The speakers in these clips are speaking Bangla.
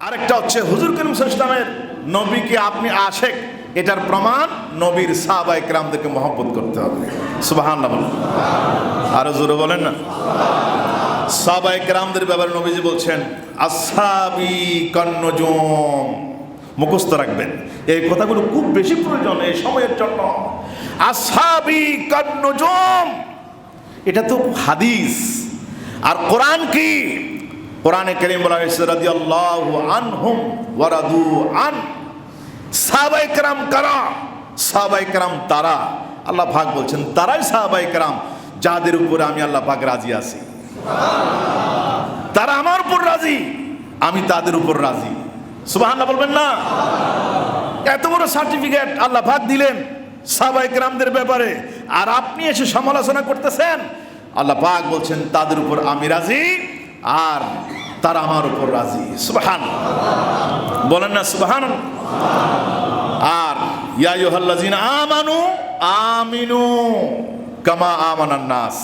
আরেকটা হচ্ছে হুজুর করিম সাল্লাল্লাহু আলাইহি ওয়াসাল্লামের নবীকে আপনি আশেক, এটার প্রমাণ নবীর সাহাবায়ে কেরামদেরকে মহব্বত করতে হবে। সুবহানাল্লাহ বলেন, আরো জোরে বলেন না। সাহাবায়ে কেরামদের ব্যাপারে নবীজি বলছেন আসহাবি কান্নুজুম, মুখস্থ রাখবেন এই কথাগুলো, খুব বেশি প্রয়োজন এই সময়ের জন্য। আসহাবি কান্নুজুম, এটা তো হাদিস। আর কোরআন কি? কোরআনে কারীম বলা হয়েছে রাদিয়াল্লাহু আনহুম ওয়া রাদু আন। সাহাবায়ে কেরাম কারা? সাহাবায়ে কেরাম তারা, আল্লাহ পাক বলছেন তারাই সাহাবায়ে কেরাম যাদের উপরে আমি আল্লাহ পাক রাজি আছি। তারা আমার উপর রাজি, আমি তাদের উপর রাজি। সুবহানাল্লাহ বলবেন না? এত বড় সার্টিফিকেট আল্লাহ পাক দিলেন সাহাবায়ে কেরামদের ব্যাপারে, আর আপনি এসে সমালোচনা করতেছেন। আল্লাহ পাক বলছেন তাদের উপর আমি রাজি আর তারা আমার উপর রাজি। সুবহানাল্লাহ বলেন না সুবহানাল্লাহ। আর ইয়া আইয়ুহাল্লাযিনা আমানু আমিনু কামা আমানান নাস,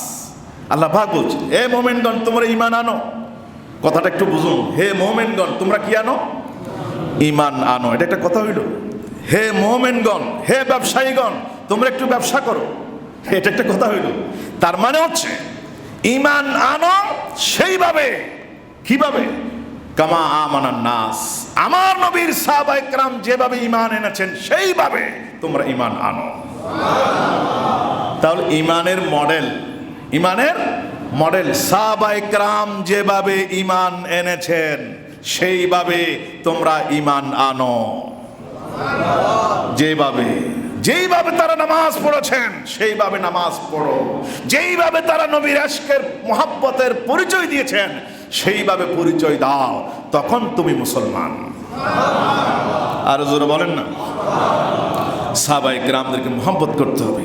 আল্লাহ পাক বলছেন হে মুমিনগণ তোমরা ঈমান আনো। কথাটা একটু বুঝুন, হে মুমিনগণ তোমরা কি আনো? ঈমান আনো। এটা একটা কথা হইল? হে মুমিনগণ, হে ব্যবসায়ীগণ তোমরা একটু ব্যবসা করো, এটা একটা কথা হইল? তার মানে হচ্ছে ঈমান আনো সেইভাবে, কিভাবে? কামা আমানান নাস, আমার নবীর সাহাবায়ে কেরাম যেভাবে ঈমান এনেছেন সেইভাবে তোমরা ঈমান আনো। তাহলে ঈমানের মডেল, ঈমানের মডেল সাহাবায়ে কেরাম যেভাবে ঈমান এনেছেন সেইভাবে তোমরা ঈমান আনো। যেইভাবে তারা নামাজ পড়েছেন সেইভাবে নামাজ পড়ো, যেইভাবে তারা নবীর আশকের মুহাব্বতের পরিচয় দিয়েছেন সেইভাবে পরিচয় দাও, তখন তুমি মুসলমান। আর জোরে বলেন না। সাহাবায়ে কেরামদেরকে মুহাব্বত করতে হবে।